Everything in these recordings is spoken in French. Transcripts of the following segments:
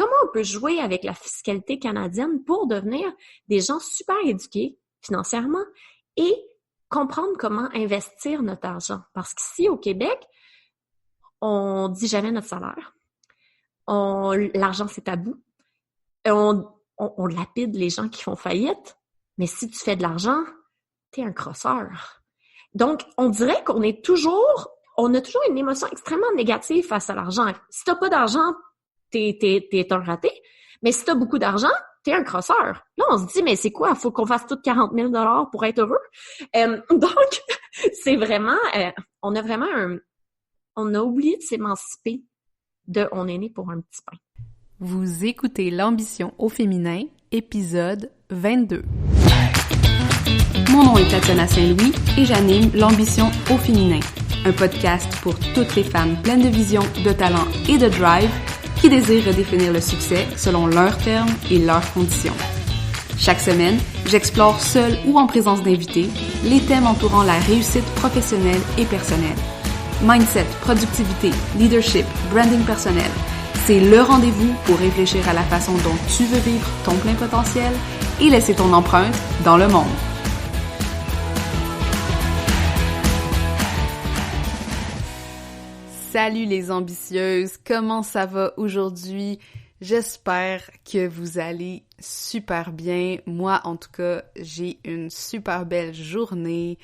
comment on peut jouer avec la fiscalité canadienne pour devenir des gens super éduqués financièrement et comprendre comment investir notre argent. Parce qu'ici, au Québec, on dit jamais notre salaire. L'argent, c'est tabou. On lapide les gens qui font faillite. Mais si tu fais de l'argent, t'es un crosseur. Donc, on dirait on a toujours une émotion extrêmement négative face à l'argent. Si t'as pas d'argent, t'es un raté. Mais si t'as beaucoup d'argent, t'es un crosseur. Là, on se dit, mais c'est quoi? Faut qu'on fasse tout 40 000 $ pour être heureux? Donc, c'est vraiment, on a oublié de s'émanciper on est né pour un petit pain. Vous écoutez l'ambition au féminin, épisode 22. Mon nom est Tatiana Saint-Louis et j'anime l'ambition au féminin, un podcast pour toutes les femmes pleines de vision, de talent et de drive qui désirent redéfinir le succès selon leurs termes et leurs conditions. Chaque semaine, j'explore seule ou en présence d'invités les thèmes entourant la réussite professionnelle et personnelle. Mindset, productivité, leadership, branding personnel. C'est le rendez-vous pour réfléchir à la façon dont tu veux vivre ton plein potentiel et laisser ton empreinte dans le monde. Salut les ambitieuses, comment ça va aujourd'hui? J'espère que vous allez super bien. Moi, en tout cas, j'ai une super belle journée.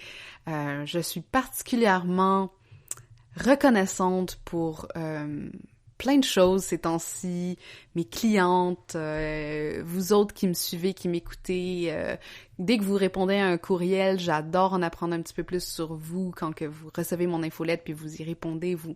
Je suis particulièrement reconnaissante pour plein de choses ces temps-ci, mes clientes, vous autres qui me suivez, qui m'écoutez. Dès que vous répondez à un courriel, j'adore en apprendre un petit peu plus sur vous quand que vous recevez mon infolette, puis vous y répondez, vous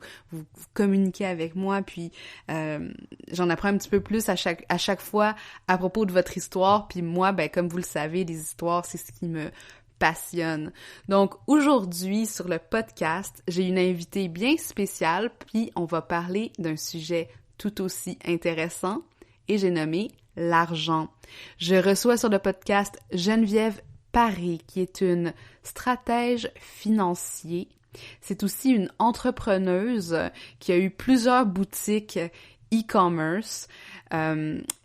communiquez avec moi, puis j'en apprends un petit peu plus à chaque fois à propos de votre histoire. Puis moi, ben comme vous le savez, les histoires, c'est ce qui me passionne. Donc aujourd'hui sur le podcast, j'ai une invitée bien spéciale, puis on va parler d'un sujet tout aussi intéressant et j'ai nommé l'argent. Je reçois sur le podcast Geneviève Paré, qui est une stratège financier. C'est aussi une entrepreneuse qui a eu plusieurs boutiques e-commerce.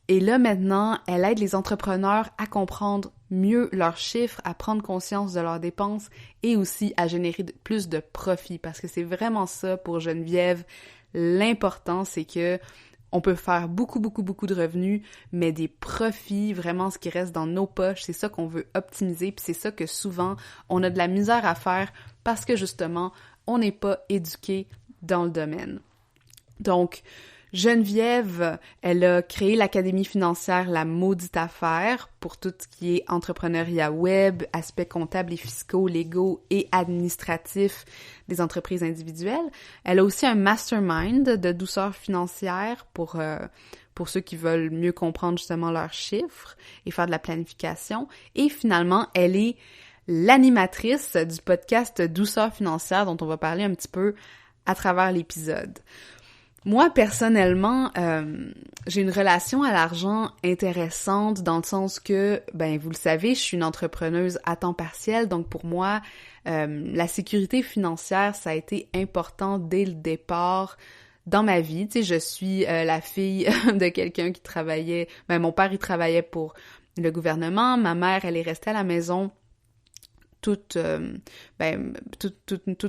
Et là, maintenant, elle aide les entrepreneurs à comprendre mieux leurs chiffres, à prendre conscience de leurs dépenses et aussi à générer plus de profits. Parce que c'est vraiment ça pour Geneviève. L'important, c'est que on peut faire beaucoup de revenus, mais des profits, vraiment ce qui reste dans nos poches, c'est ça qu'on veut optimiser. Puis c'est ça que souvent, on a de la misère à faire parce que justement, on n'est pas éduqué dans le domaine. Donc, Geneviève, elle a créé l'Académie financière La Maudite Affaire pour tout ce qui est entrepreneuriat web, aspects comptables et fiscaux, légaux et administratifs des entreprises individuelles. Elle a aussi un mastermind de douceur financière pour ceux qui veulent mieux comprendre justement leurs chiffres et faire de la planification. Et finalement, elle est l'animatrice du podcast Douceur financière dont on va parler un petit peu à travers l'épisode. Moi, personnellement, j'ai une relation à l'argent intéressante dans le sens que, ben, vous le savez, je suis une entrepreneuse à temps partiel, donc pour moi, la sécurité financière, ça a été important dès le départ dans ma vie. Tu sais, je suis la fille de quelqu'un qui travaillait, ben, mon père, il travaillait pour le gouvernement, ma mère, elle est restée à la maison toute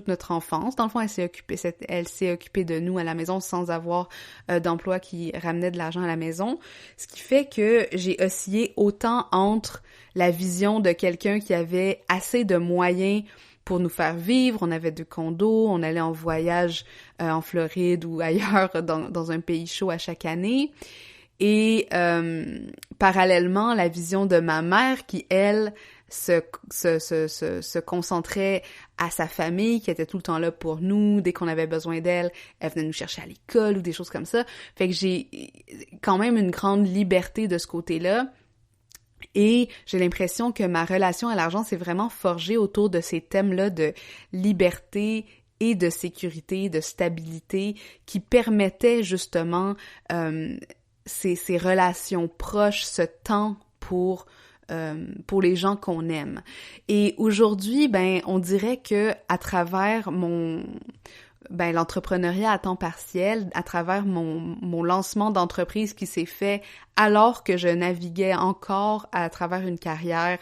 notre enfance. Dans le fond, elle s'est occupée de nous à la maison sans avoir d'emploi qui ramenait de l'argent à la maison. Ce qui fait que j'ai oscillé autant entre la vision de quelqu'un qui avait assez de moyens pour nous faire vivre. On avait 2 condos, on allait en voyage en Floride ou ailleurs dans un pays chaud à chaque année. Et parallèlement, la vision de ma mère qui, elle, se concentrait à sa famille, qui était tout le temps là pour nous. Dès qu'on avait besoin d'elle, elle venait nous chercher à l'école ou des choses comme ça. Fait que j'ai quand même une grande liberté de ce côté-là. Et j'ai l'impression que ma relation à l'argent s'est vraiment forgée autour de ces thèmes-là de liberté et de sécurité, de stabilité, qui permettaient justement ces relations proches, ce temps pour les gens qu'on aime. Et aujourd'hui, ben, on dirait que à travers l'entrepreneuriat à temps partiel à travers mon lancement d'entreprise qui s'est fait alors que je naviguais encore à travers une carrière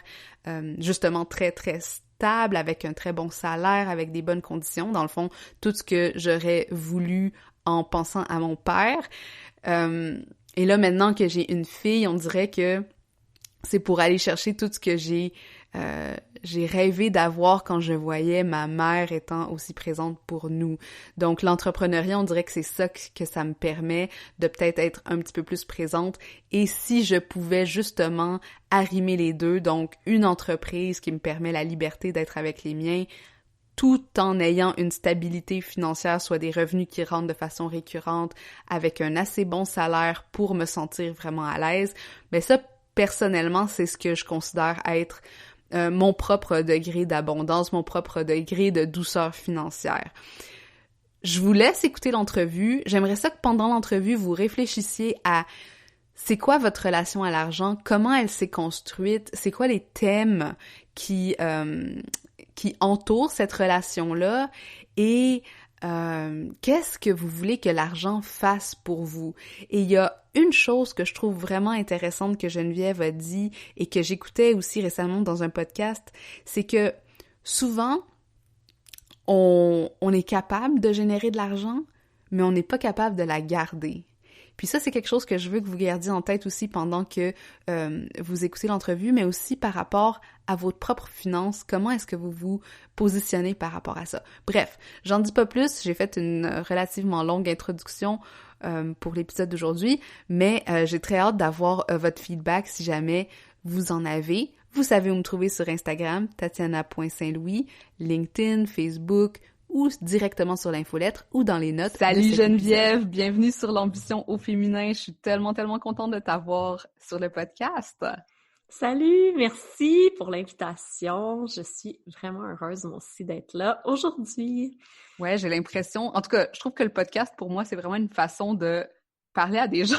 justement très, très stable, avec un très bon salaire, avec des bonnes conditions. Dans le fond, tout ce que j'aurais voulu en pensant à mon père. Et là, maintenant que j'ai une fille, on dirait que c'est pour aller chercher tout ce que j'ai rêvé d'avoir quand je voyais ma mère étant aussi présente pour nous. Donc, l'entrepreneuriat, on dirait que c'est ça que ça me permet de peut-être être un petit peu plus présente. Et si je pouvais justement arrimer les deux, donc une entreprise qui me permet la liberté d'être avec les miens, tout en ayant une stabilité financière, soit des revenus qui rentrent de façon récurrente, avec un assez bon salaire pour me sentir vraiment à l'aise, mais ça, personnellement, c'est ce que je considère être mon propre degré d'abondance, mon propre degré de douceur financière. Je vous laisse écouter l'entrevue. J'aimerais ça que pendant l'entrevue, vous réfléchissiez à c'est quoi votre relation à l'argent, comment elle s'est construite, c'est quoi les thèmes qui entourent cette relation-là et qu'est-ce que vous voulez que l'argent fasse pour vous? Et il y a une chose que je trouve vraiment intéressante que Geneviève a dit et que j'écoutais aussi récemment dans un podcast, c'est que souvent, on est capable de générer de l'argent, mais on n'est pas capable de la garder. Puis ça, c'est quelque chose que je veux que vous gardiez en tête aussi pendant que vous écoutez l'entrevue, mais aussi par rapport à votre propre finance, comment est-ce que vous vous positionnez par rapport à ça. Bref, j'en dis pas plus, j'ai fait une relativement longue introduction pour l'épisode d'aujourd'hui, mais j'ai très hâte d'avoir votre feedback si jamais vous en avez. Vous savez où me trouver sur Instagram, tatiana.saint-louis, LinkedIn, Facebook, ou directement sur l'infolettre ou dans les notes. Salut Geneviève, bienvenue sur l'ambition au féminin. Je suis tellement contente de t'avoir sur le podcast. Salut, merci pour l'invitation. Je suis vraiment heureuse, moi aussi, d'être là aujourd'hui. Ouais, j'ai l'impression... En tout cas, je trouve que le podcast, pour moi, c'est vraiment une façon de parler à des gens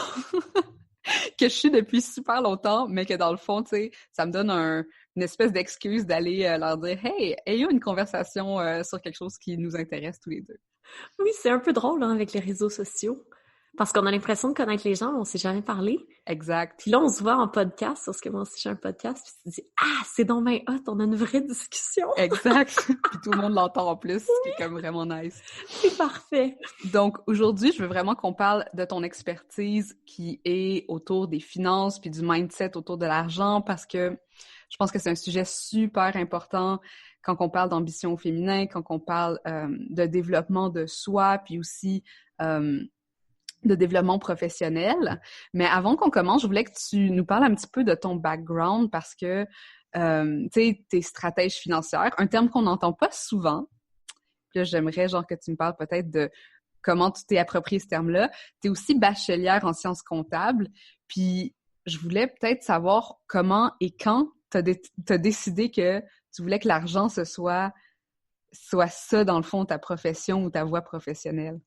que je suis depuis super longtemps, mais que dans le fond, tu sais, ça me donne une espèce d'excuse d'aller leur dire « Hey, ayons une conversation sur quelque chose qui nous intéresse tous les deux. » Oui, c'est un peu drôle hein, avec les réseaux sociaux. Parce qu'on a l'impression de connaître les gens, mais on s'est jamais parlé. Exact. Puis là, on se voit en podcast, parce que moi aussi j'ai un podcast, puis tu te dis « Ah, c'est donc bien hot, on a une vraie discussion! » Exact. Puis tout le monde l'entend en plus, ce qui est comme vraiment nice. C'est parfait! Donc aujourd'hui, je veux vraiment qu'on parle de ton expertise qui est autour des finances puis du mindset autour de l'argent parce que je pense que c'est un sujet super important quand on parle d'ambition au féminin, quand on parle de développement de soi, puis aussi de développement professionnel. Mais avant qu'on commence, je voulais que tu nous parles un petit peu de ton background parce que, tu sais, t'es stratège financière, un terme qu'on n'entend pas souvent. Puis là, j'aimerais genre que tu me parles peut-être de comment tu t'es approprié ce terme-là. T'es aussi bachelière en sciences comptables. Puis je voulais peut-être savoir comment et quand t'as décidé que tu voulais que l'argent, ce soit ça, dans le fond, ta profession ou ta voie professionnelle.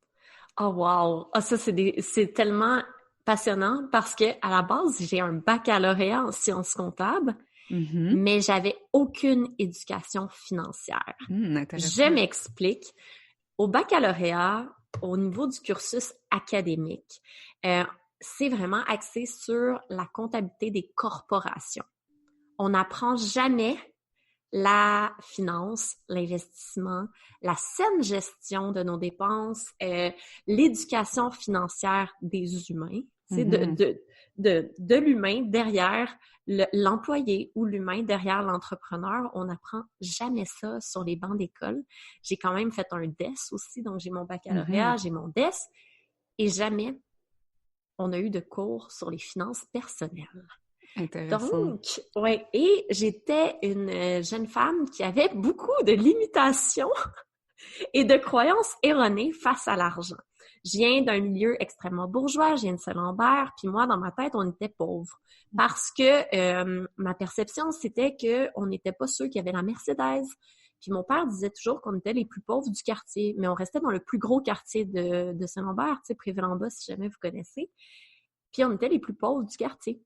Oh wow! Ah, ça, c'est tellement passionnant parce que à la base, j'ai un baccalauréat en sciences comptables, mais j'avais aucune éducation financière. Intéressant. Je m'explique. Au baccalauréat, au niveau du cursus académique, c'est vraiment axé sur la comptabilité des corporations. On n'apprend jamais la finance, l'investissement, la saine gestion de nos dépenses, l'éducation financière des humains, de l'humain derrière l'employé ou l'humain derrière l'entrepreneur. On n'apprend jamais ça sur les bancs d'école. J'ai quand même fait un DES aussi, donc j'ai mon baccalauréat, j'ai mon DES, et jamais on a eu de cours sur les finances personnelles. Intéressant. Donc, ouais, et j'étais une jeune femme qui avait beaucoup de limitations et de croyances erronées face à l'argent. Je viens d'un milieu extrêmement bourgeois, je viens de Saint-Lambert, puis moi, dans ma tête, on était pauvres. Parce que ma perception, c'était qu'on n'était pas ceux qui avaient la Mercedes. Puis mon père disait toujours qu'on était les plus pauvres du quartier, mais on restait dans le plus gros quartier de Saint-Lambert, tu sais, Prével-en-Bas, si jamais vous connaissez. Puis on était les plus pauvres du quartier.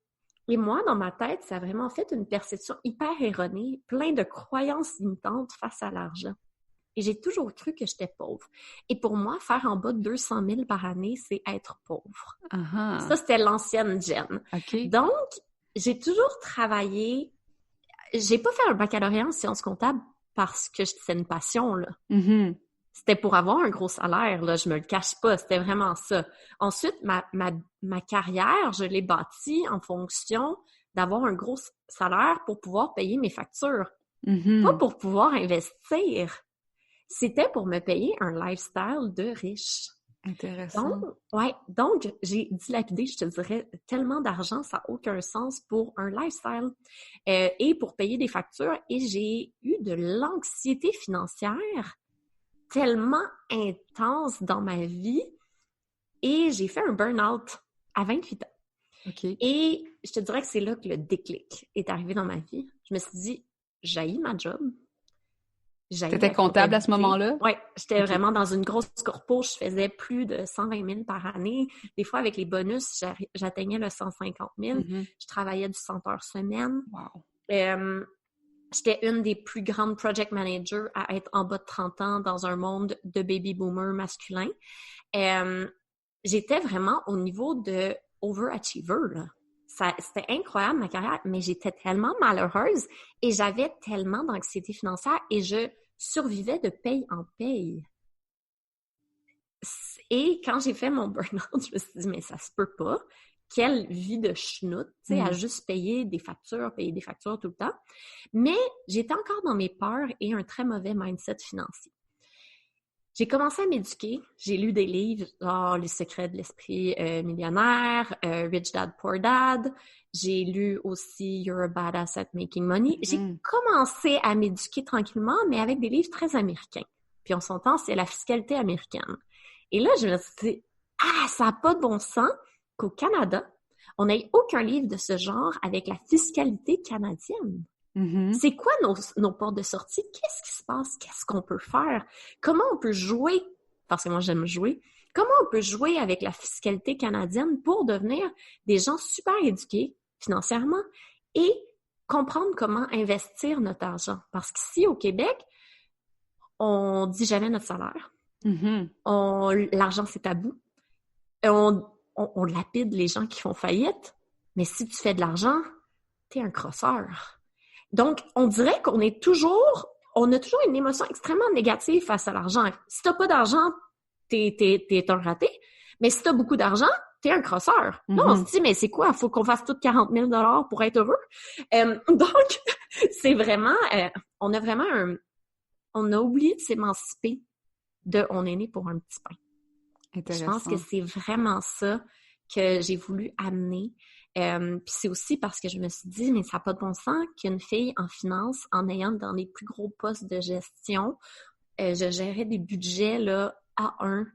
Et moi, dans ma tête, ça a vraiment fait une perception hyper erronée, plein de croyances limitantes face à l'argent. Et j'ai toujours cru que j'étais pauvre. Et pour moi, faire en bas de 200 000 par année, c'est être pauvre. Uh-huh. Ça, c'était l'ancienne Jen. OK. Donc, j'ai toujours travaillé. J'ai pas fait un baccalauréat en sciences comptables parce que c'est une passion, là. Mm-hmm. C'était pour avoir un gros salaire, là, je me le cache pas, c'était vraiment ça. Ensuite, ma carrière, je l'ai bâtie en fonction d'avoir un gros salaire pour pouvoir payer mes factures, pas pour pouvoir investir. C'était pour me payer un lifestyle de riche. Intéressant. Donc, j'ai dilapidé, je te dirais, tellement d'argent, ça n'a aucun sens pour un lifestyle et pour payer des factures. Et j'ai eu de l'anxiété financière tellement intense dans ma vie et j'ai fait un burn-out à 28 ans. OK. Et je te dirais que c'est là que le déclic est arrivé dans ma vie. Je me suis dit, j'haïs ma job. T'étais comptable à ce moment-là? Oui, j'étais vraiment dans une grosse corpo. Je faisais plus de 120 000 par année. Des fois, avec les bonus, j'atteignais le 150 000. Mm-hmm. Je travaillais du 100 heures semaine. Wow. J'étais une des plus grandes project managers à être en bas de 30 ans dans un monde de baby boomers masculins. J'étais vraiment au niveau de overachiever, là. C'était incroyable, ma carrière, mais j'étais tellement malheureuse et j'avais tellement d'anxiété financière et je survivais de paye en paye. Et quand j'ai fait mon burn-out, je me suis dit, mais ça se peut pas. Quelle vie de schnout, tu sais, à juste payer des factures tout le temps. Mais j'étais encore dans mes peurs et un très mauvais mindset financier. J'ai commencé à m'éduquer. J'ai lu des livres, Les secrets de l'esprit millionnaire, Rich Dad, Poor Dad. J'ai lu aussi You're a Badass at Making Money. J'ai commencé à m'éduquer tranquillement, mais avec des livres très américains. Puis on s'entend, c'est la fiscalité américaine. Et là, je me suis dit, ça n'a pas de bon sens qu'au Canada, on n'ait aucun livre de ce genre avec la fiscalité canadienne. Mm-hmm. C'est quoi nos portes de sortie? Qu'est-ce qui se passe? Qu'est-ce qu'on peut faire? Comment on peut jouer? Parce que moi, j'aime jouer. Comment on peut jouer avec la fiscalité canadienne pour devenir des gens super éduqués financièrement et comprendre comment investir notre argent? Parce qu'ici, au Québec, on dit jamais notre salaire. Mm-hmm. L'argent, c'est tabou. On lapide les gens qui font faillite. Mais si tu fais de l'argent, t'es un crosseur. Donc, on dirait on a toujours une émotion extrêmement négative face à l'argent. Si t'as pas d'argent, t'es un raté. Mais si t'as beaucoup d'argent, t'es un crosseur. Là, on se dit, mais c'est quoi? Faut qu'on fasse tout 40 000 $ pour être heureux? Donc, c'est vraiment, on a oublié de s'émanciper de on est né pour un petit pain. Je pense que c'est vraiment ça que j'ai voulu amener. Puis c'est aussi parce que je me suis dit, mais ça n'a pas de bon sens qu'une fille en finance, en ayant dans les plus gros postes de gestion, je gérais des budgets là A1,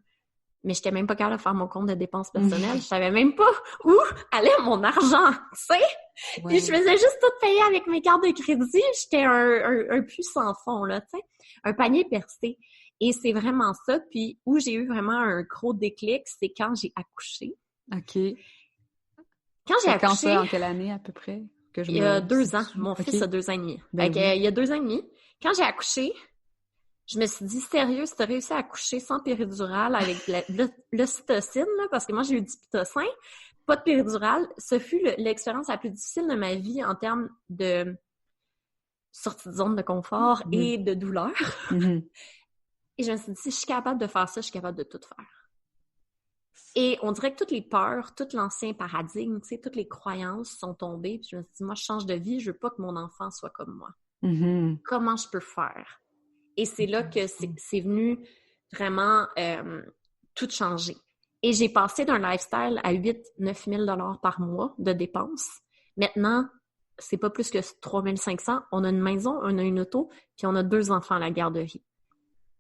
mais je n'étais même pas capable de faire mon compte de dépenses personnelles. Je savais même pas où allait mon argent, tu sais? Ouais. Puis je faisais juste tout payer avec mes cartes de crédit. J'étais un puits sans fond, là, tu sais? Un panier percé. Et c'est vraiment ça. Puis où j'ai eu vraiment un gros déclic, c'est quand j'ai accouché. OK. Quand j'ai accouché... Quand ça, en quelle année à peu près? Il y a 2 ans. Mon fils a 2 ans et demi. Ben oui. Il y a 2 ans et demi. Quand j'ai accouché, je me suis dit, sérieux, si tu as réussi à accoucher sans péridurale avec l'ocytocine, là, parce que moi, j'ai eu du pitocin, pas de péridurale, ce fut l'expérience la plus difficile de ma vie en termes de sortie de zone de confort et de douleur. Et je me suis dit, si je suis capable de faire ça, je suis capable de tout faire. Et on dirait que toutes les peurs, tout l'ancien paradigme, tu sais, toutes les croyances sont tombées. Puis je me suis dit, moi, je change de vie, je veux pas que mon enfant soit comme moi. Comment je peux faire? Et c'est là que c'est venu vraiment tout changer. Et j'ai passé d'un lifestyle à 8-9 000 $ par mois de dépenses. Maintenant, c'est pas plus que 3 500. On a une maison, on a une auto, puis on a 2 enfants à la garderie.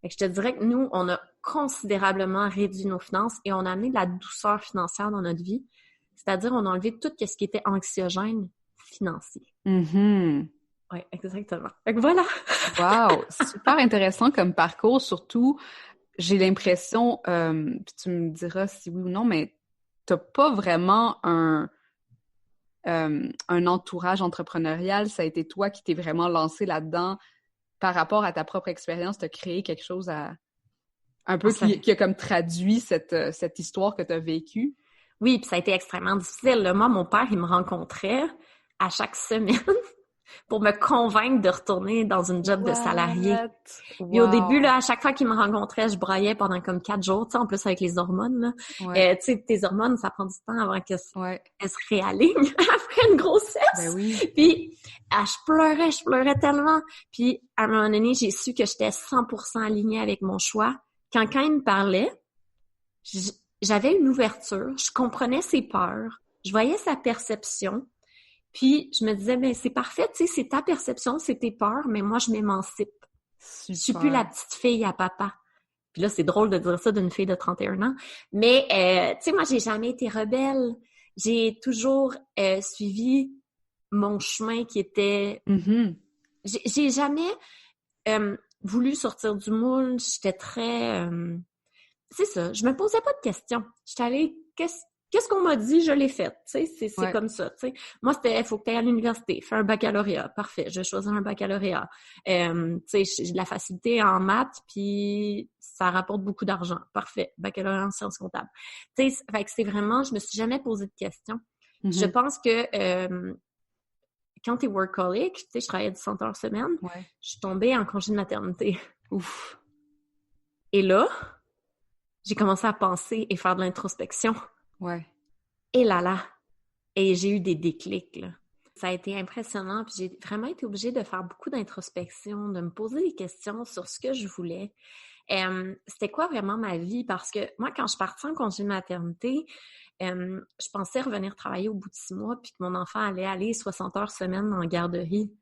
Fait que je te dirais que nous, on a considérablement réduit nos finances et on a amené de la douceur financière dans notre vie. C'est-à-dire, on a enlevé tout ce qui était anxiogène financier. Oui, exactement. Fait que voilà! Wow! Super intéressant comme parcours. Surtout, j'ai l'impression, puis tu me diras si oui ou non, mais t'as pas vraiment un entourage entrepreneurial. Ça a été toi qui t'es vraiment lancé là-dedans par rapport à ta propre expérience, t'as créé quelque chose un peu qui a comme traduit cette histoire que t'as vécue. Oui, puis ça a été extrêmement difficile, là. Moi, mon père, il me rencontrait à chaque semaine pour me convaincre de retourner dans une job de salarié. Puis au début, là, à chaque fois qu'il me rencontrait, je braillais pendant comme 4 jours, tu sais, en plus avec les hormones, là. Ouais. Tu sais, tes hormones, ça prend du temps avant qu'elles Ouais. se réalignent après une grossesse. Ben oui. Puis, je pleurais tellement. Puis, à un moment donné, j'ai su que j'étais 100% alignée avec mon choix. Quand il me parlait, j'avais une ouverture, je comprenais ses peurs, je voyais sa perception, puis je me disais, ben c'est parfait, tu sais, c'est ta perception, c'est tes peurs, mais moi, je m'émancipe. Super. Je suis plus la petite fille à papa. Puis là, c'est drôle de dire ça d'une fille de 31 ans, mais tu sais, moi, j'ai jamais été rebelle. J'ai toujours suivi mon chemin qui était... Mm-hmm. J'ai jamais voulu sortir du moule, j'étais très... c'est ça, je me posais pas de questions. J'étais allée, qu'est-ce qu'on m'a dit, je l'ai fait. Tu sais, c'est comme ça. Tu sais, moi c'était, faut que tu ailles à l'université, fais un baccalauréat, parfait. Je vais choisir un baccalauréat. Tu sais, j'ai de la facilité en maths, puis ça rapporte beaucoup d'argent, parfait. Baccalauréat en sciences comptables. Tu sais, fait que c'est vraiment, je me suis jamais posé de questions. Mm-hmm. Je pense que quand t'es workaholic, tu sais, je travaillais 100 heures semaine, je suis tombée en congé de maternité. Ouf. Et là, j'ai commencé à penser et faire de l'introspection. Ouais. Et là. Et j'ai eu des déclics, là. Ça a été impressionnant, puis j'ai vraiment été obligée de faire beaucoup d'introspection, de me poser des questions sur ce que je voulais. C'était quoi vraiment ma vie? Parce que moi, quand je suis partie en congé de maternité, je pensais revenir travailler au bout de 6 mois, puis que mon enfant allait aller 60 heures semaine en garderie.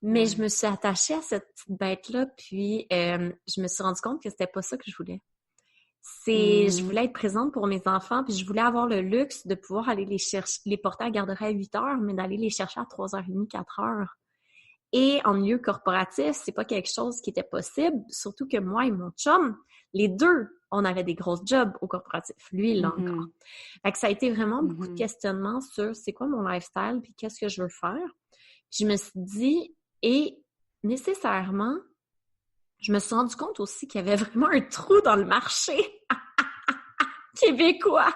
Mais je me suis attachée à cette petite bête-là, puis je me suis rendu compte que c'était pas ça que je voulais. Je voulais être présente pour mes enfants, puis je voulais avoir le luxe de pouvoir aller les porter à la garderie à 8 heures, mais d'aller les chercher à 3h30, 4 heures. Et en milieu corporatif, c'est pas quelque chose qui était possible, surtout que moi et mon chum, les deux, on avait des grosses jobs au corporatif. Lui, il l'a encore. Fait que ça a été vraiment beaucoup de questionnements sur c'est quoi mon lifestyle, puis qu'est-ce que je veux faire. Puis je me suis dit, et nécessairement, je me suis rendu compte aussi qu'il y avait vraiment un trou dans le marché québécois.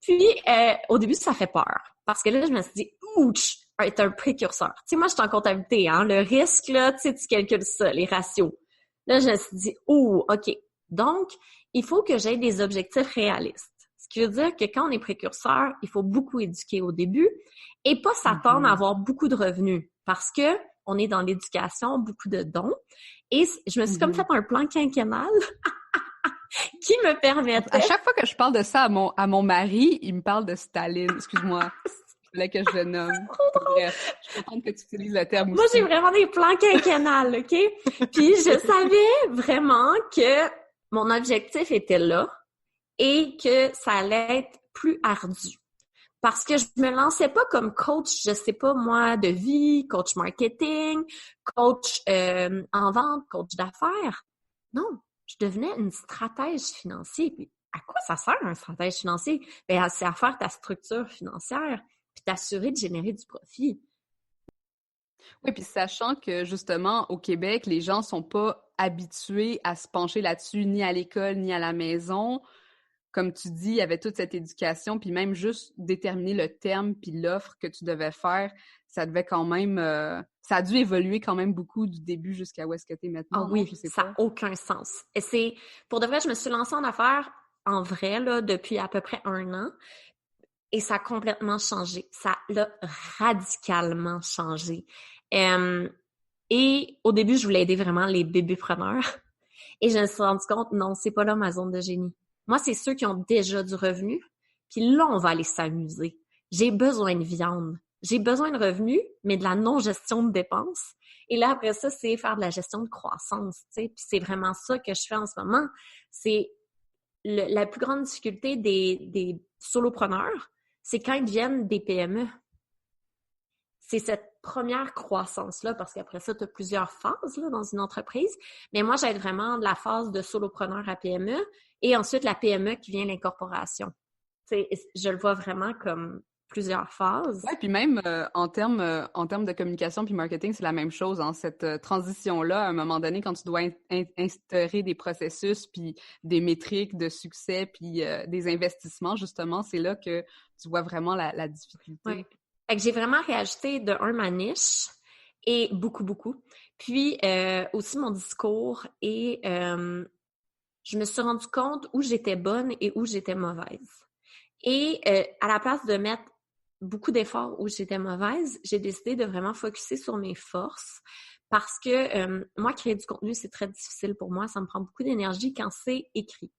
Puis, au début, ça fait peur. Parce que là, je me suis dit, ouch, être un précurseur. Tu sais, moi, je suis en comptabilité, hein. Le risque, là, tu sais, tu calcules ça, les ratios. Là, je me suis dit, OK. Donc, il faut que j'aie des objectifs réalistes. Ce qui veut dire que quand on est précurseur, il faut beaucoup éduquer au début et pas s'attendre à avoir beaucoup de revenus. Parce que on est dans l'éducation, beaucoup de dons. Et je me suis comme fait un plan quinquennal qui me permettait... À chaque fois que je parle de ça à mon mari, il me parle de Staline. Excuse-moi. Je voulais que je le nomme. Bref, je suis contente que tu utilises le terme aussi. Moi, j'ai vraiment des plans quinquennales, OK? Puis je savais vraiment que mon objectif était là et que ça allait être plus ardu. Parce que je me lançais pas comme coach, je sais pas moi, de vie, coach marketing, coach en vente, coach d'affaires. Non, je devenais une stratège financière. Puis à quoi ça sert un stratège financier? Ben, c'est à faire ta structure financière puis t'assurer de générer du profit. Oui, puis sachant que justement au Québec, les gens sont pas habitués à se pencher là-dessus ni à l'école ni à la maison. Comme tu dis, il y avait toute cette éducation, puis même juste déterminer le terme puis l'offre que tu devais faire, ça devait quand même... ça a dû évoluer quand même beaucoup du début jusqu'à où est-ce que tu es maintenant. Ah oui, ça n'a aucun sens. Et c'est... Pour de vrai, je me suis lancée en affaires en vrai, là, depuis à peu près 1 an, et ça a complètement changé. Ça l'a radicalement changé. Et au début, je voulais aider vraiment les bébépreneurs. Et je me suis rendu compte, non, c'est pas là ma zone de génie. Moi, c'est ceux qui ont déjà du revenu. Puis là, on va aller s'amuser. J'ai besoin de viande. J'ai besoin de revenus, mais de la non-gestion de dépenses. Et là, après ça, c'est faire de la gestion de croissance, tu sais. Puis c'est vraiment ça que je fais en ce moment. C'est la plus grande difficulté des solopreneurs, c'est quand ils deviennent des PME. C'est cette première croissance-là, parce qu'après ça, tu as plusieurs phases là, dans une entreprise. Mais moi, j'aide vraiment de la phase de solopreneur à PME et ensuite la PME qui vient l'incorporation. Je le vois vraiment comme plusieurs phases. Ouais, puis même en termes de communication puis marketing, c'est la même chose, hein, cette transition-là, à un moment donné, quand tu dois instaurer des processus puis des métriques de succès puis des investissements, justement, c'est là que tu vois vraiment la difficulté. Ouais. Fait que j'ai vraiment réajusté de ma niche et beaucoup. Puis aussi mon discours et je me suis rendu compte où j'étais bonne et où j'étais mauvaise. Et à la place de mettre beaucoup d'efforts où j'étais mauvaise, j'ai décidé de vraiment focusser sur mes forces parce que moi, créer du contenu, c'est très difficile pour moi. Ça me prend beaucoup d'énergie quand c'est écrit.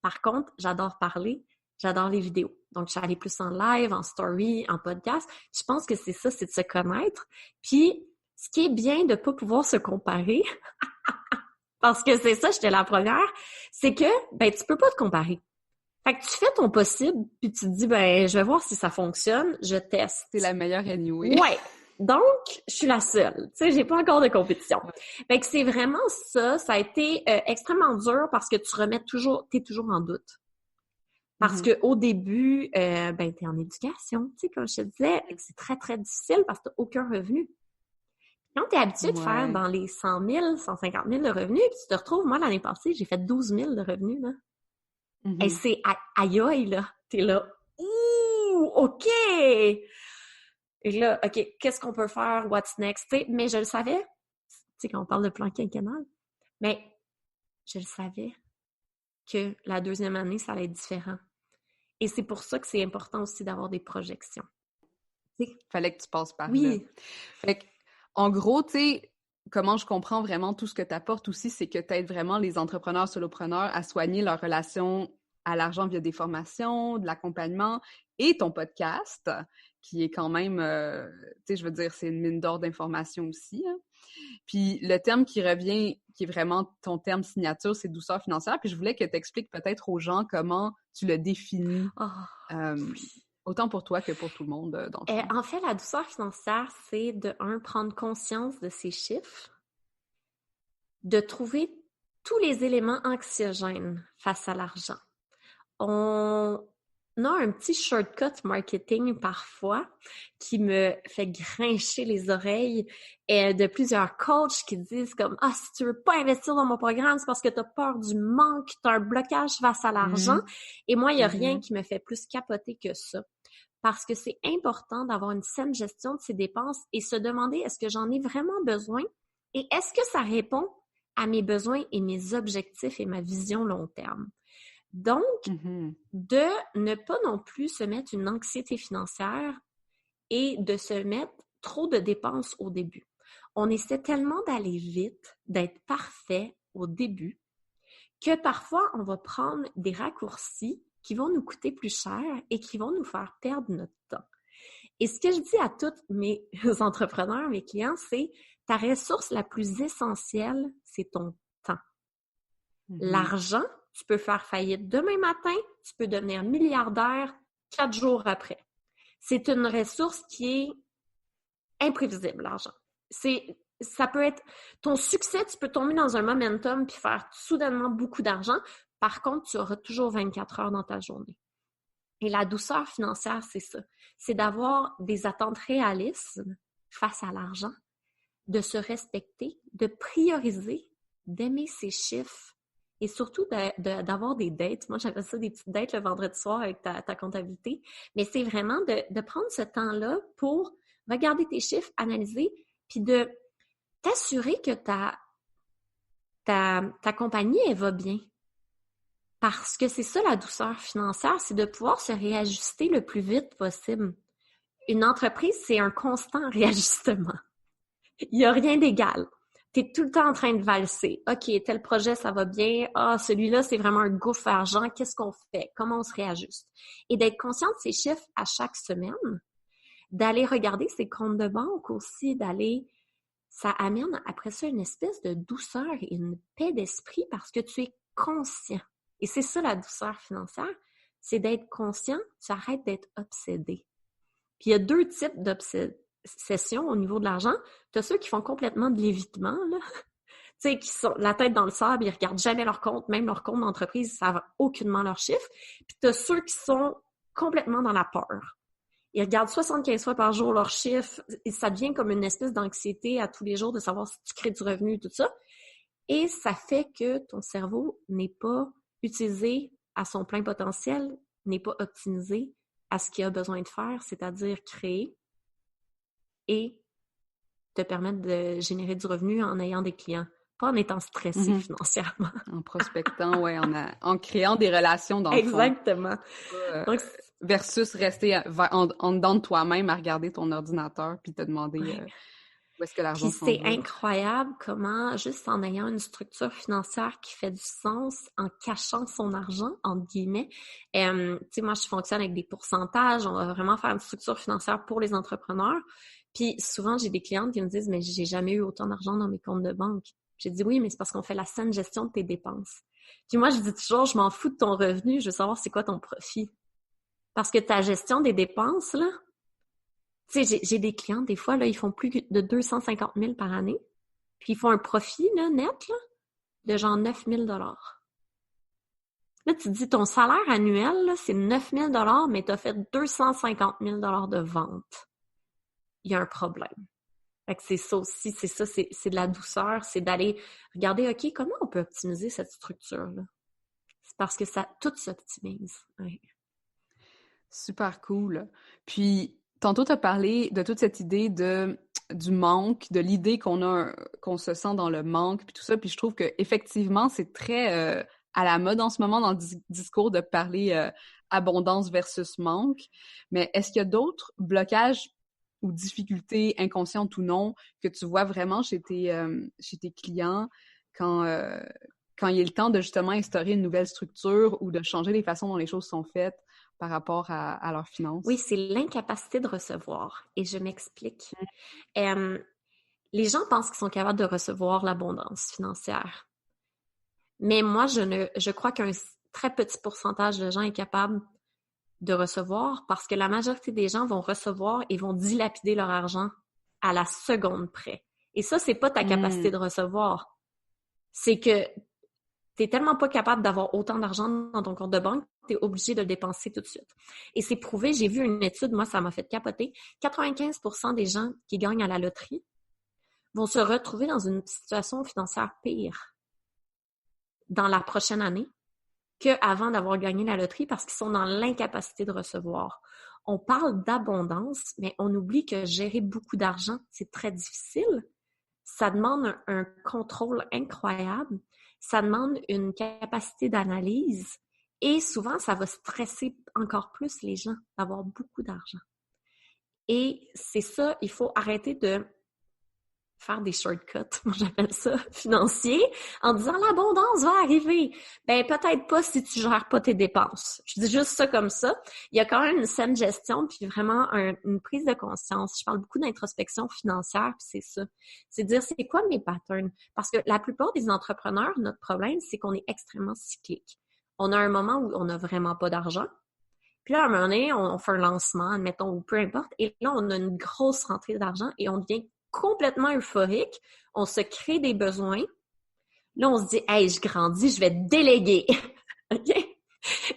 Par contre, j'adore parler, j'adore les vidéos. Donc, je suis allée plus en live, en story, en podcast. Je pense que c'est ça, c'est de se connaître. Puis, ce qui est bien de pas pouvoir se comparer, parce que c'est ça, j'étais la première, c'est que, tu peux pas te comparer. Fait que tu fais ton possible, puis tu te dis, je vais voir si ça fonctionne, je teste. C'est la meilleure anyway. Ouais. Donc, je suis la seule. Tu sais, j'ai pas encore de compétition. Ouais. Fait que c'est vraiment ça. Ça a été extrêmement dur parce que t'es toujours en doute. Parce que au début, t'es en éducation. Tu sais, comme je te disais, c'est très, très difficile parce que t'as aucun revenu. Quand t'es habitué de faire dans les 100 000, 150 000 de revenus, puis tu te retrouves, moi, l'année passée, j'ai fait 12 000 de revenus, là. Et c'est aïe aïe, là. T'es là, ouh, OK! Et là, OK, qu'est-ce qu'on peut faire? What's next? T'sais, mais je le savais. Tu sais, quand on parle de plan quinquennal. Mais je le savais que la deuxième année, ça allait être différent. Et c'est pour ça que c'est important aussi d'avoir des projections. T'sais? Fallait que tu passes par là. Oui. Fait que, en gros, tu sais, comment je comprends vraiment tout ce que tu apportes aussi, c'est que tu aides vraiment les entrepreneurs, solopreneurs à soigner leur relation à l'argent via des formations, de l'accompagnement et ton podcast, qui est quand même, tu sais, je veux dire, c'est une mine d'or d'informations aussi. Hein. Puis le terme qui revient, qui est vraiment ton terme signature, c'est douceur financière. Puis je voulais que tu expliques peut-être aux gens comment tu le définis, autant pour toi que pour tout le monde. En fait, la douceur financière, c'est prendre conscience de ses chiffres, de trouver tous les éléments anxiogènes face à l'argent. On a un petit shortcut marketing parfois qui me fait grincher les oreilles de plusieurs coachs qui disent comme « Ah, si tu veux pas investir dans mon programme, c'est parce que tu as peur du manque, tu as un blocage face à l'argent. » Et moi, il n'y a rien qui me fait plus capoter que ça. Parce que c'est important d'avoir une saine gestion de ses dépenses et se demander est-ce que j'en ai vraiment besoin et est-ce que ça répond à mes besoins et mes objectifs et ma vision long terme. Donc, de ne pas non plus se mettre une anxiété financière et de se mettre trop de dépenses au début. On essaie tellement d'aller vite, d'être parfait au début, que parfois, on va prendre des raccourcis qui vont nous coûter plus cher et qui vont nous faire perdre notre temps. Et ce que je dis à tous mes entrepreneurs, mes clients, c'est ta ressource la plus essentielle, c'est ton temps. L'argent, tu peux faire faillite demain matin, tu peux devenir milliardaire 4 jours après. C'est une ressource qui est imprévisible, l'argent. Ça peut être ton succès, tu peux tomber dans un momentum puis faire soudainement beaucoup d'argent. Par contre, tu auras toujours 24 heures dans ta journée. Et la douceur financière, c'est ça. C'est d'avoir des attentes réalistes face à l'argent, de se respecter, de prioriser, d'aimer ses chiffres et surtout d'avoir des dates. Moi, j'appelle ça des petites dates le vendredi soir avec ta comptabilité. Mais c'est vraiment de prendre ce temps-là pour regarder tes chiffres, analyser, puis de t'assurer que ta compagnie, elle va bien. Parce que c'est ça la douceur financière, c'est de pouvoir se réajuster le plus vite possible. Une entreprise, c'est un constant réajustement. Il n'y a rien d'égal. Tu es tout le temps en train de valser. OK, tel projet, ça va bien. Ah, celui-là, c'est vraiment un gouffre argent. Qu'est-ce qu'on fait? Comment on se réajuste? Et d'être conscient de ces chiffres à chaque semaine, d'aller regarder ses comptes de banque aussi, ça amène après ça une espèce de douceur et une paix d'esprit parce que tu es conscient. Et c'est ça la douceur financière, c'est d'être conscient, tu arrêtes d'être obsédé. Puis il y a 2 types d'obsession au niveau de l'argent. Tu as ceux qui font complètement de l'évitement, là. Tu sais, qui sont la tête dans le sable, ils regardent jamais leur compte, même leur compte d'entreprise, ils savent aucunement leurs chiffres. Puis tu as ceux qui sont complètement dans la peur. Ils regardent 75 fois par jour leurs chiffres et ça devient comme une espèce d'anxiété à tous les jours de savoir si tu crées du revenu et tout ça. Et ça fait que ton cerveau n'est pas utilisé à son plein potentiel, n'est pas optimisé à ce qu'il a besoin de faire, c'est-à-dire créer et te permettre de générer du revenu en ayant des clients, pas en étant stressé financièrement. En prospectant, ouais, en créant des relations dans le fond. Exactement. Donc, versus rester en dedans de toi-même à regarder ton ordinateur puis te demander où est-ce que l'argent s'en va. Puis c'est incroyable comment, juste en ayant une structure financière qui fait du sens, en cachant son argent, entre guillemets, tu sais, moi, je fonctionne avec des pourcentages, on va vraiment faire une structure financière pour les entrepreneurs. Puis souvent, j'ai des clientes qui me disent « Mais j'ai jamais eu autant d'argent dans mes comptes de banque. » J'ai dit « Oui, mais c'est parce qu'on fait la saine gestion de tes dépenses. » Puis moi, je dis toujours « Je m'en fous de ton revenu, je veux savoir c'est quoi ton profit. » Parce que ta gestion des dépenses, là, tu sais, j'ai des clients, des fois, là, ils font plus de 250 000 par année, puis ils font un profit, là, net, là, de genre 9 000 $. Là, tu te dis, ton salaire annuel, là, c'est 9 000 $, mais tu as fait 250 000 $ de vente. Il y a un problème. Fait que c'est ça aussi, c'est de la douceur, c'est d'aller regarder, OK, comment on peut optimiser cette structure-là? C'est parce que ça, tout s'optimise. Ouais. Super cool. Puis, tantôt, tu as parlé de toute cette idée du manque, de l'idée qu'on se sent dans le manque, puis tout ça. Puis je trouve que effectivement, c'est très à la mode en ce moment dans le discours de parler abondance versus manque. Mais est-ce qu'il y a d'autres blocages ou difficultés, inconscientes ou non, que tu vois vraiment chez tes clients quand il est le temps de justement instaurer une nouvelle structure ou de changer les façons dont les choses sont faites par rapport à leurs finances? Oui, c'est l'incapacité de recevoir. Et je m'explique. Les gens pensent qu'ils sont capables de recevoir l'abondance financière. Mais moi, je crois qu'un très petit pourcentage de gens est capable de recevoir parce que la majorité des gens vont recevoir et vont dilapider leur argent à la seconde près. Et ça, c'est pas ta capacité de recevoir. C'est que t'es tellement pas capable d'avoir autant d'argent dans ton compte de banque, t'es obligé de le dépenser tout de suite. Et c'est prouvé, j'ai vu une étude, moi, ça m'a fait capoter. 95% des gens qui gagnent à la loterie vont se retrouver dans une situation financière pire dans la prochaine année qu'avant d'avoir gagné la loterie parce qu'ils sont dans l'incapacité de recevoir. On parle d'abondance, mais on oublie que gérer beaucoup d'argent, c'est très difficile. Ça demande un contrôle incroyable. Ça demande une capacité d'analyse et souvent, ça va stresser encore plus les gens d'avoir beaucoup d'argent. Et c'est ça, il faut arrêter de faire des shortcuts, moi j'appelle ça, financiers, en disant l'abondance va arriver. Ben peut-être pas si tu gères pas tes dépenses. Je dis juste ça comme ça. Il y a quand même une saine gestion puis vraiment une prise de conscience. Je parle beaucoup d'introspection financière puis c'est ça. C'est dire c'est quoi mes patterns? Parce que la plupart des entrepreneurs, notre problème, c'est qu'on est extrêmement cyclique. On a un moment où on n'a vraiment pas d'argent. Puis là, à un moment donné, on fait un lancement, admettons, ou peu importe, et là, on a une grosse rentrée d'argent et on devient complètement euphorique, on se crée des besoins. Là, on se dit « Hey, je grandis, je vais déléguer. » OK?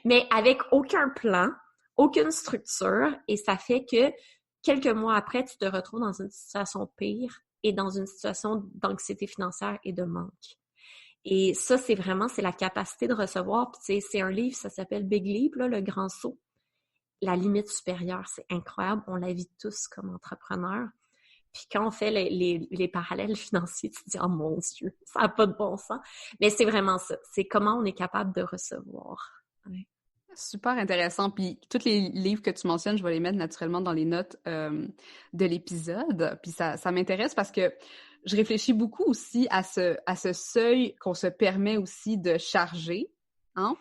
Mais avec aucun plan, aucune structure, et ça fait que quelques mois après, tu te retrouves dans une situation pire et dans une situation d'anxiété financière et de manque. Et ça, c'est la capacité de recevoir. Puis, c'est un livre, ça s'appelle Big Leap, là, Le Grand Saut. La limite supérieure, c'est incroyable. On la vit tous comme entrepreneurs. Puis quand on fait les parallèles financiers, tu te dis « Oh mon Dieu, ça n'a pas de bon sens. » Mais c'est vraiment ça. C'est comment on est capable de recevoir. Ouais. Super intéressant. Puis tous les livres que tu mentionnes, je vais les mettre naturellement dans les notes de l'épisode. Puis ça m'intéresse parce que je réfléchis beaucoup aussi à ce seuil qu'on se permet aussi de charger, hein?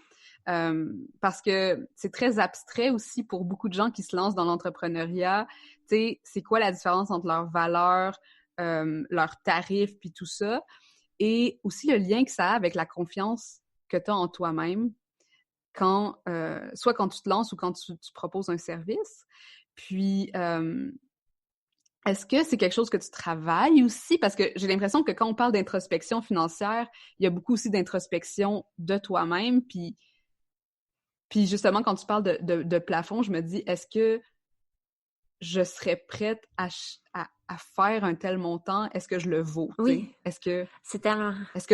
Parce que c'est très abstrait aussi pour beaucoup de gens qui se lancent dans l'entrepreneuriat. Tu sais, c'est quoi la différence entre leurs valeurs, leurs tarifs, puis tout ça, et aussi le lien que ça a avec la confiance que tu as en toi-même quand, soit quand tu te lances ou quand tu proposes un service. Puis, est-ce que c'est quelque chose que tu travailles aussi? Parce que j'ai l'impression que quand on parle d'introspection financière, il y a beaucoup aussi d'introspection de toi-même, puis justement, quand tu parles de plafond, je me dis, est-ce que je serais prête à faire un tel montant, est-ce que je le vaux? Oui. Est-ce que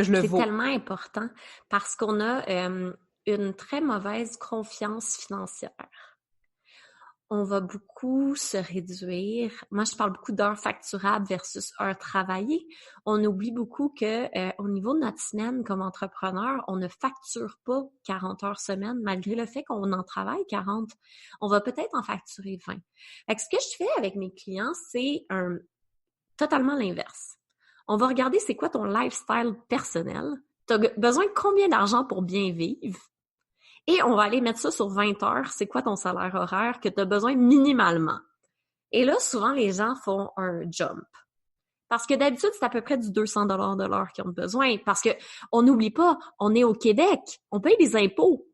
je le C'est vaux? tellement important parce qu'on a une très mauvaise confiance financière. On va beaucoup se réduire. Moi, je parle beaucoup d'heures facturables versus heures travaillées. On oublie beaucoup que au niveau de notre semaine comme entrepreneur, on ne facture pas 40 heures semaine malgré le fait qu'on en travaille 40. On va peut-être en facturer 20. Fait que ce que je fais avec mes clients, c'est totalement l'inverse. On va regarder c'est quoi ton lifestyle personnel. Tu as besoin de combien d'argent pour bien vivre? Et on va aller mettre ça sur 20 heures. C'est quoi ton salaire horaire que tu as besoin minimalement? Et là, souvent, les gens font un jump. Parce que d'habitude, c'est à peu près du 200 de l'heure qu'ils ont besoin. Parce que on n'oublie pas, on est au Québec. On paye des impôts.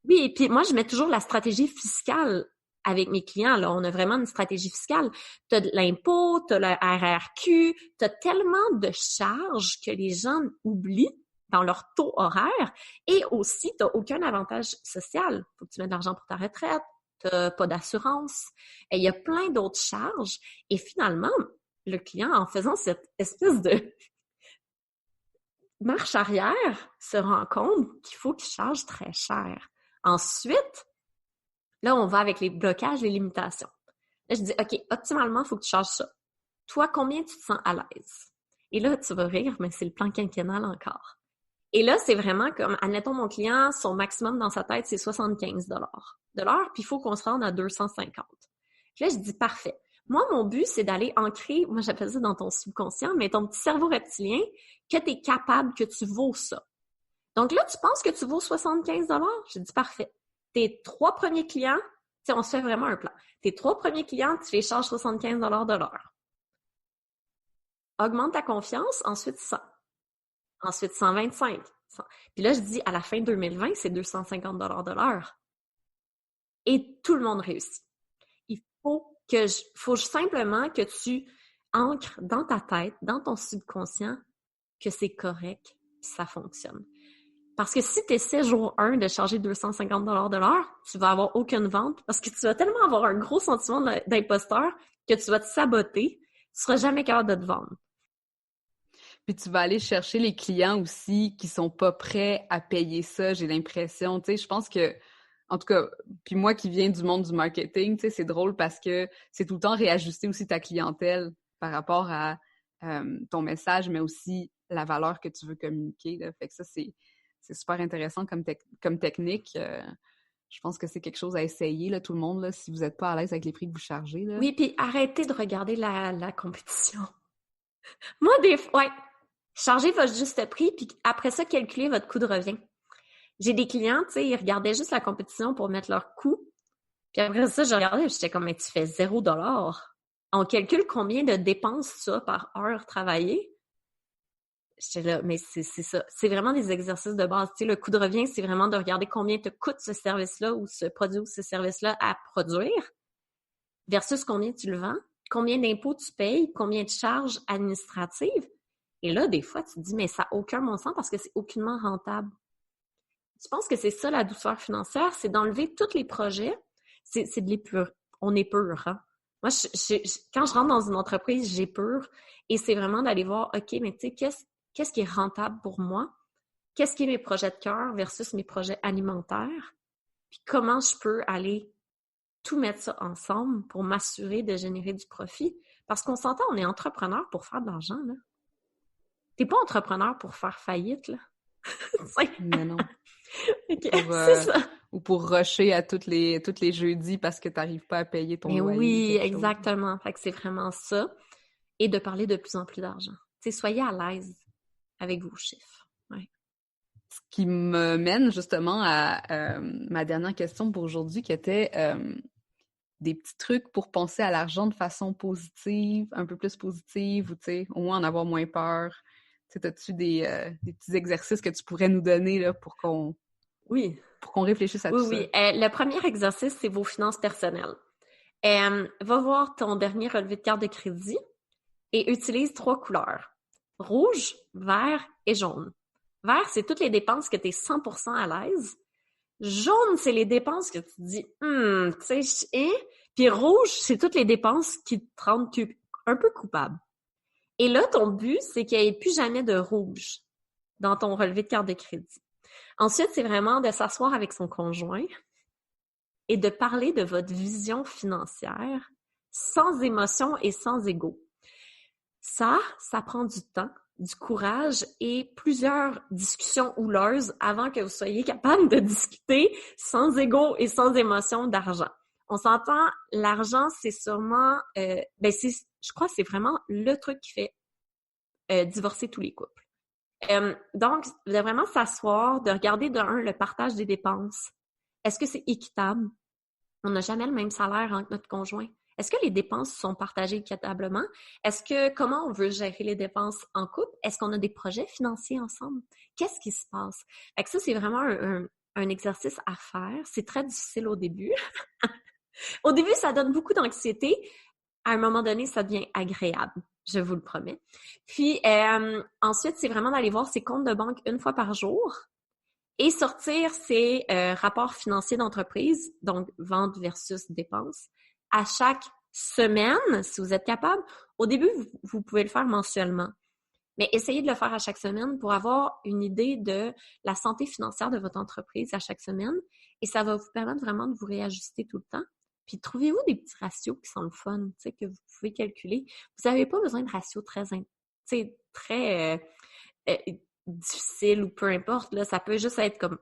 Oui, et puis moi, je mets toujours la stratégie fiscale avec mes clients. Là, on a vraiment une stratégie fiscale. Tu as de l'impôt, tu as le RRQ, tu as tellement de charges que les gens oublient dans leur taux horaire, et aussi, tu n'as aucun avantage social. Faut que tu mettes de l'argent pour ta retraite, tu n'as pas d'assurance, et il y a plein d'autres charges, et finalement, le client, en faisant cette espèce de marche arrière, se rend compte qu'il faut qu'il charge très cher. Ensuite, là, on va avec les blocages, les limitations. Là, je dis, OK, optimalement, il faut que tu charges ça. Toi, combien tu te sens à l'aise? Et là, tu vas rire, mais c'est le plan quinquennal encore. Et là, c'est vraiment comme, admettons, mon client, son maximum dans sa tête, c'est 75 de l'heure, puis il faut qu'on se rende à 250. Puis là, je dis, parfait. Moi, mon but, c'est d'aller ancrer, moi, j'appelle ça dans ton subconscient, mais ton petit cerveau reptilien, que tu es capable, que tu vaux ça. Donc là, tu penses que tu vaux 75 $? Je dis, parfait. Tes 3 premiers clients, tu sais, on se fait vraiment un plan. Tes 3 premiers clients, tu les charges 75 $ de l'heure. Augmente ta confiance, ensuite 100. Ensuite, 125. Puis là, je dis, à la fin 2020, c'est 250 $ de l'heure. Et tout le monde réussit. Il faut simplement que tu ancres dans ta tête, dans ton subconscient, que c'est correct, puis ça fonctionne. Parce que si tu essaies jour 1 de charger 250 $ de l'heure, tu vas avoir aucune vente parce que tu vas tellement avoir un gros sentiment d'imposteur que tu vas te saboter, tu seras jamais capable de te vendre. Puis tu vas aller chercher les clients aussi qui sont pas prêts à payer ça, j'ai l'impression. Tu sais, je pense que, en tout cas, puis moi qui viens du monde du marketing, tu sais, c'est drôle parce que c'est tout le temps réajuster aussi ta clientèle par rapport à ton message, mais aussi la valeur que tu veux communiquer, là. Fait que ça, c'est super intéressant comme technique. Je pense que c'est quelque chose à essayer, là, tout le monde, là, si vous n'êtes pas à l'aise avec les prix que vous chargez. Là. Oui, puis arrêtez de regarder la compétition. Moi, des fois, ouais, chargez votre juste prix, puis après ça, calculez votre coût de revient. J'ai des clients, tu sais, ils regardaient juste la compétition pour mettre leur coût, puis après ça, je regardais, j'étais comme, mais tu fais 0 $. On calcule combien de dépenses tu as par heure travaillée. J'étais là, mais c'est ça. C'est vraiment des exercices de base. Tu sais, le coût de revient, c'est vraiment de regarder combien te coûte ce service-là ou ce produit ou ce service-là à produire versus combien tu le vends, combien d'impôts tu payes, combien de charges administratives. Et là, des fois, tu te dis, mais ça n'a aucun bon sens parce que c'est aucunement rentable. Je pense que c'est ça la douceur financière, c'est d'enlever tous les projets. C'est de l'épure. On est pur, hein? Moi, quand je rentre dans une entreprise, j'ai peur. Et c'est vraiment d'aller voir, OK, mais tu sais, qu'est-ce qui est rentable pour moi? Qu'est-ce qui est mes projets de cœur versus mes projets alimentaires? Puis comment je peux aller tout mettre ça ensemble pour m'assurer de générer du profit? Parce qu'on s'entend, on est entrepreneur pour faire de l'argent, là. T'es pas entrepreneur pour faire faillite, là. Mais non. Okay, c'est ça. Ou pour rusher à toutes les jeudis parce que t'arrives pas à payer ton loyer. Oui, exactement. Fait que c'est vraiment ça. Et de parler de plus en plus d'argent. Tu sais, soyez à l'aise avec vos chiffres. Ouais. Ce qui me mène justement à ma dernière question pour aujourd'hui, qui était des petits trucs pour penser à l'argent de façon positive, un peu plus positive, ou tu sais, au moins en avoir moins peur. Tu sais, as-tu des petits exercices que tu pourrais nous donner là, pour qu'on réfléchisse à tout ça? Oui. Le premier exercice, c'est vos finances personnelles. Va voir ton dernier relevé de carte de crédit et utilise 3 couleurs. Rouge, vert et jaune. Vert, c'est toutes les dépenses que tu es 100% à l'aise. Jaune, c'est les dépenses que tu te dis, tu sais, Puis rouge, c'est toutes les dépenses qui te rendent un peu coupable. Et là, ton but, c'est qu'il n'y ait plus jamais de rouge dans ton relevé de carte de crédit. Ensuite, c'est vraiment de s'asseoir avec son conjoint et de parler de votre vision financière sans émotion et sans ego. Ça prend du temps, du courage et plusieurs discussions houleuses avant que vous soyez capable de discuter sans ego et sans émotion d'argent. On s'entend, l'argent, c'est sûrement, je crois que c'est vraiment le truc qui fait divorcer tous les couples. Donc, de vraiment s'asseoir, de regarder le partage des dépenses. Est-ce que c'est équitable? On n'a jamais le même salaire entre notre conjoint. Est-ce que les dépenses sont partagées équitablement? Comment on veut gérer les dépenses en couple? Est-ce qu'on a des projets financiers ensemble? Qu'est-ce qui se passe? Fait que ça, c'est vraiment un exercice à faire. C'est très difficile au début. Au début, ça donne beaucoup d'anxiété. À un moment donné, ça devient agréable. Je vous le promets. Puis, ensuite, c'est vraiment d'aller voir ses comptes de banque une fois par jour et sortir ses rapports financiers d'entreprise, donc vente versus dépenses, à chaque semaine, si vous êtes capable. Au début, vous pouvez le faire mensuellement, mais essayez de le faire à chaque semaine pour avoir une idée de la santé financière de votre entreprise à chaque semaine et ça va vous permettre vraiment de vous réajuster tout le temps. Puis trouvez-vous des petits ratios qui sont le fun, tu sais, que vous pouvez calculer. Vous n'avez pas besoin de ratios très difficiles ou peu importe. Là, ça peut juste être comme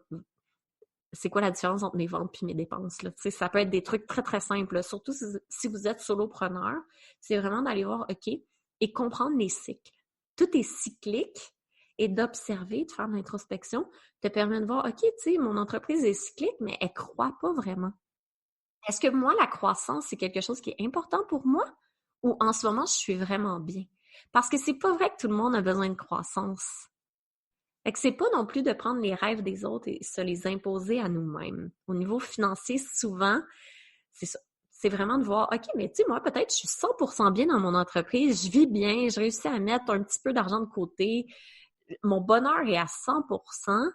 c'est quoi la différence entre mes ventes puis mes dépenses, là. Tu sais, ça peut être des trucs très, très simples, là. Surtout si vous êtes solopreneur, c'est vraiment d'aller voir, OK, et comprendre les cycles. Tout est cyclique et d'observer, de faire de l'introspection, te permet de voir, OK, tu sais, mon entreprise est cyclique, mais elle croît pas vraiment. Est-ce que moi, la croissance, c'est quelque chose qui est important pour moi ou en ce moment, je suis vraiment bien? Parce que c'est pas vrai que tout le monde a besoin de croissance. Fait que c'est pas non plus de prendre les rêves des autres et se les imposer à nous-mêmes. Au niveau financier, souvent, c'est ça. C'est vraiment de voir, OK, mais tu sais, moi, peut-être je suis 100% bien dans mon entreprise, je vis bien, je réussis à mettre un petit peu d'argent de côté, mon bonheur est à 100%,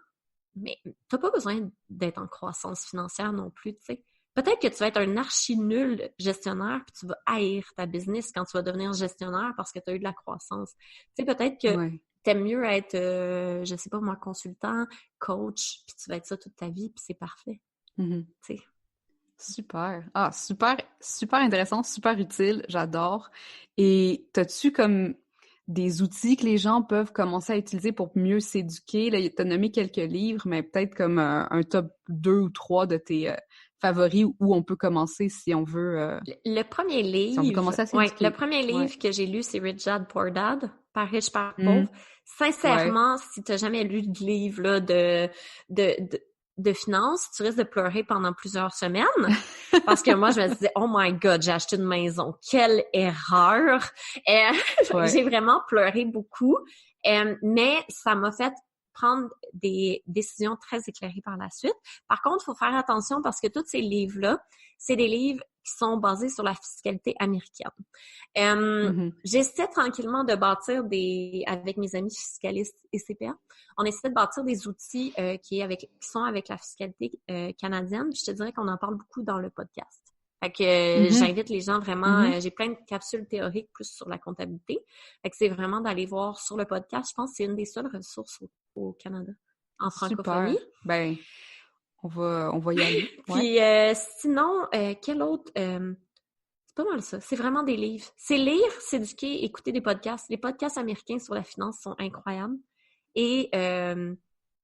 mais t'as pas besoin d'être en croissance financière non plus, tu sais. Peut-être que tu vas être un archi-nul gestionnaire puis tu vas haïr ta business quand tu vas devenir gestionnaire parce que tu as eu de la croissance. Tu sais, peut-être que t'aimes mieux être, je sais pas moi, consultant, coach, puis tu vas être ça toute ta vie puis c'est parfait. Mm-hmm. Tu sais. Super. Ah, super, super intéressant, super utile. J'adore. Et t'as-tu comme des outils que les gens peuvent commencer à utiliser pour mieux s'éduquer? Là, t'as nommé quelques livres, mais peut-être comme un top 2 ou 3 de tes favoris où on peut commencer si on veut... Le premier livre... Si on veut commencer à s'éduquer. Le premier livre que j'ai lu, c'est Rich Dad, Poor Dad, par riche, par pauvre. Sincèrement, si t'as jamais lu de livre là, de finances, tu risques de pleurer pendant plusieurs semaines. Parce que moi, je me disais, oh my God, j'ai acheté une maison. Quelle erreur! J'ai vraiment pleuré beaucoup. Mais ça m'a fait prendre des décisions très éclairées par la suite. Par contre, il faut faire attention parce que tous ces livres-là, c'est des livres qui sont basés sur la fiscalité américaine. J'essaie tranquillement de bâtir avec mes amis fiscalistes et CPA, on essaie de bâtir des outils qui sont avec la fiscalité canadienne. Puis je te dirais qu'on en parle beaucoup dans le podcast. Fait que j'invite les gens vraiment, j'ai plein de capsules théoriques plus sur la comptabilité. Fait que c'est vraiment d'aller voir sur le podcast. Je pense que c'est une des seules ressources au Canada en francophonie. Super. Ben, on va y aller. Puis sinon, quel autre... c'est pas mal ça. C'est vraiment des livres. C'est lire, s'éduquer, écouter des podcasts. Les podcasts américains sur la finance sont incroyables. Et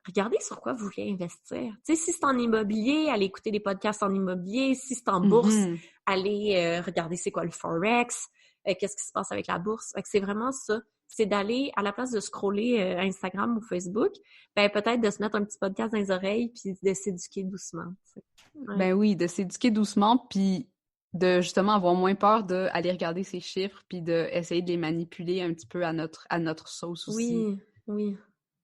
regardez sur quoi vous voulez investir. Tu sais, si c'est en immobilier, allez écouter des podcasts en immobilier. Si c'est en bourse, allez regarder c'est quoi le Forex, qu'est-ce qui se passe avec la bourse. Fait que c'est vraiment ça. C'est d'aller, à la place de scroller Instagram ou Facebook, ben peut-être de se mettre un petit podcast dans les oreilles puis de s'éduquer doucement. Ouais. Ben oui, de s'éduquer doucement puis de justement avoir moins peur d'aller regarder ces chiffres puis d'essayer de les manipuler un petit peu à notre sauce aussi. Oui.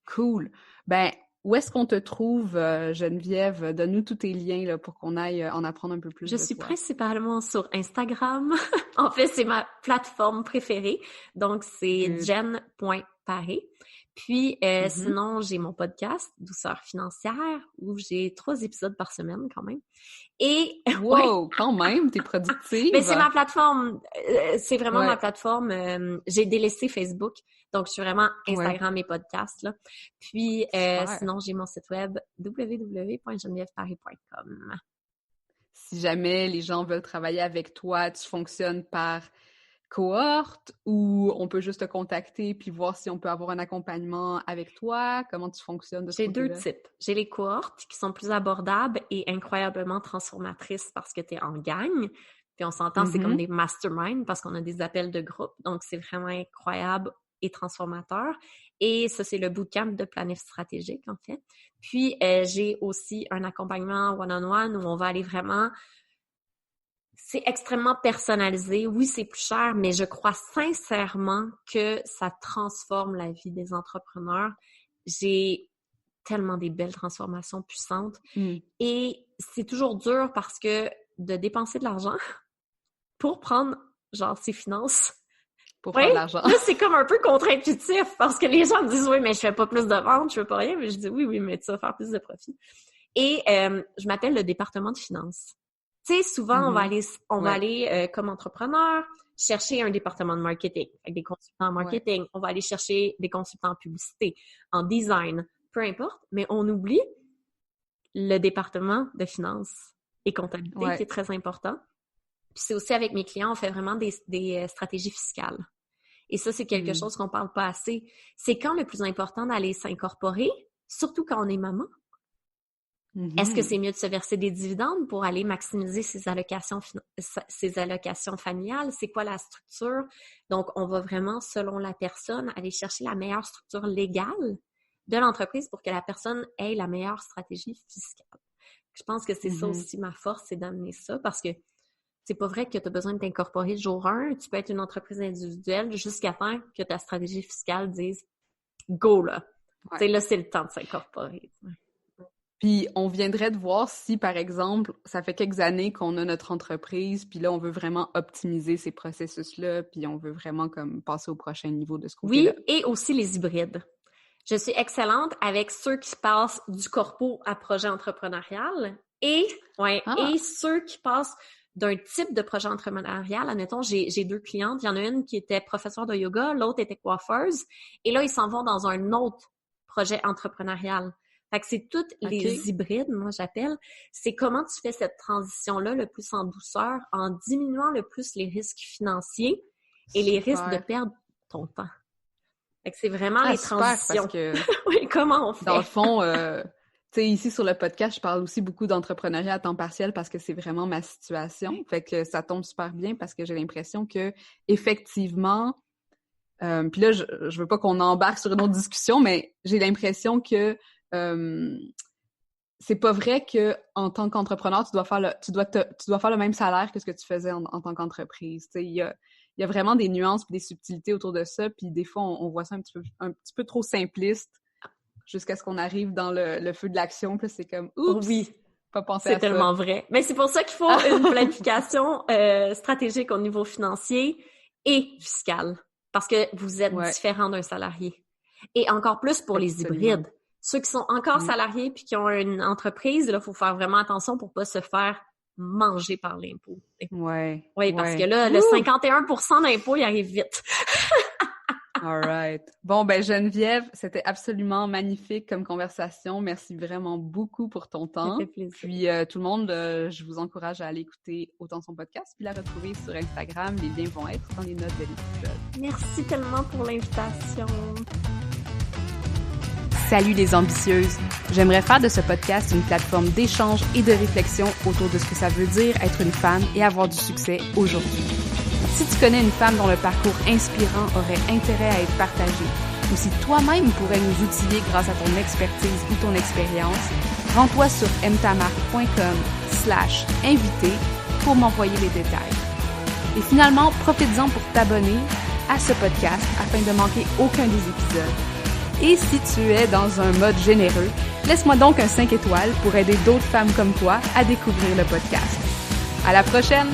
Cool. Ben, où est-ce qu'on te trouve, Geneviève? Donne-nous tous tes liens là, pour qu'on aille en apprendre un peu plus. Je suis principalement sur Instagram. En fait, c'est ma plateforme préférée. Donc, c'est jen.paré. Puis, sinon, j'ai mon podcast, Douceur financière, où j'ai 3 épisodes par semaine quand même. Et wow, quand même, t'es productive. Mais c'est ma plateforme, c'est vraiment ma plateforme. J'ai délaissé Facebook, donc je suis vraiment Instagram et podcast là. Puis sinon j'ai mon site web www.genevièveparis.com. Si jamais les gens veulent travailler avec toi, tu fonctionnes par cohorte ou on peut juste te contacter puis voir si on peut avoir un accompagnement avec toi? Comment tu fonctionnes de ce côté-là? J'ai 2 types. J'ai les cohortes qui sont plus abordables et incroyablement transformatrices parce que tu es en gang. Puis on s'entend, c'est comme des masterminds parce qu'on a des appels de groupe. Donc, c'est vraiment incroyable et transformateur. Et ça, c'est le bootcamp de planif stratégique, en fait. Puis, j'ai aussi un accompagnement one-on-one où on va aller vraiment... C'est extrêmement personnalisé. Oui, c'est plus cher, mais je crois sincèrement que ça transforme la vie des entrepreneurs. J'ai tellement des belles transformations puissantes. Et c'est toujours dur parce que de dépenser de l'argent pour prendre, genre, ses finances... Pour faire de l'argent. Là, c'est comme un peu contre-intuitif parce que les gens me disent « Oui, mais je fais pas plus de ventes, je fais pas rien. » Mais je dis « Oui, mais tu vas faire plus de profit. » Et je m'appelle le département de finances. Tu sais, souvent, on va aller comme entrepreneur chercher un département de marketing avec des consultants en marketing. On va aller chercher des consultants en publicité, en design, peu importe. Mais on oublie le département de finances et comptabilité qui est très important. Puis c'est aussi avec mes clients, on fait vraiment des stratégies fiscales. Et ça, c'est quelque chose qu'on parle pas assez. C'est quand le plus important d'aller s'incorporer, surtout quand on est maman. Est-ce que c'est mieux de se verser des dividendes pour aller maximiser ses allocations familiales? C'est quoi la structure? Donc, on va vraiment, selon la personne, aller chercher la meilleure structure légale de l'entreprise pour que la personne ait la meilleure stratégie fiscale. Je pense que c'est ça aussi ma force, c'est d'amener ça parce que c'est pas vrai que tu as besoin de t'incorporer le jour 1. Tu peux être une entreprise individuelle jusqu'à temps que ta stratégie fiscale dise « go » là. Tu sais, là, c'est le temps de s'incorporer. Puis, on viendrait de voir si, par exemple, ça fait quelques années qu'on a notre entreprise, puis là, on veut vraiment optimiser ces processus-là, puis on veut vraiment comme passer au prochain niveau de ce côté-là. Oui, et aussi les hybrides. Je suis excellente avec ceux qui passent du corpo à projet entrepreneurial et ceux qui passent d'un type de projet entrepreneurial. Admettons, j'ai 2 clientes. Il y en a une qui était professeure de yoga, l'autre était coiffeuse. Et là, ils s'en vont dans un autre projet entrepreneurial. Fait que c'est toutes les hybrides, moi j'appelle. C'est comment tu fais cette transition-là le plus en douceur, en diminuant le plus les risques financiers et les risques de perdre ton temps. Fait que c'est vraiment les transitions. Parce que, oui, comment on fait? Dans le fond, tu sais, ici sur le podcast, je parle aussi beaucoup d'entrepreneuriat à temps partiel parce que c'est vraiment ma situation. Fait que ça tombe super bien parce que j'ai l'impression que effectivement, puis là, je veux pas qu'on embarque sur une autre discussion, mais j'ai l'impression que c'est pas vrai que en tant qu'entrepreneur, tu dois faire le même salaire que ce que tu faisais en tant qu'entreprise. Tu sais, il y a vraiment des nuances et des subtilités autour de ça, puis des fois on voit ça un petit peu trop simpliste jusqu'à ce qu'on arrive dans le feu de l'action, puis c'est comme oups. Oui. Pas penser à ça. C'est tellement vrai. Mais c'est pour ça qu'il faut une planification stratégique au niveau financier et fiscal parce que vous êtes différent d'un salarié. Et encore plus pour les hybrides. Ceux qui sont encore salariés puis qui ont une entreprise, là, faut faire vraiment attention pour pas se faire manger par l'impôt. Oui, parce que là, le 51% d'impôt, il arrive vite. All right. Bon, ben Geneviève, c'était absolument magnifique comme conversation. Merci vraiment beaucoup pour ton temps. Ça fait plaisir. Puis tout le monde, je vous encourage à aller écouter autant son podcast puis la retrouver sur Instagram. Les liens vont être dans les notes de l'épisode. Merci tellement pour l'invitation. Salut les ambitieuses! J'aimerais faire de ce podcast une plateforme d'échange et de réflexion autour de ce que ça veut dire être une femme et avoir du succès aujourd'hui. Si tu connais une femme dont le parcours inspirant aurait intérêt à être partagé, ou si toi-même pourrais nous outiller grâce à ton expertise ou ton expérience, rends-toi sur mtamar.com/invité pour m'envoyer les détails. Et finalement, profites-en pour t'abonner à ce podcast afin de manquer aucun des épisodes. Et si tu es dans un mode généreux, laisse-moi donc un 5 étoiles pour aider d'autres femmes comme toi à découvrir le podcast. À la prochaine!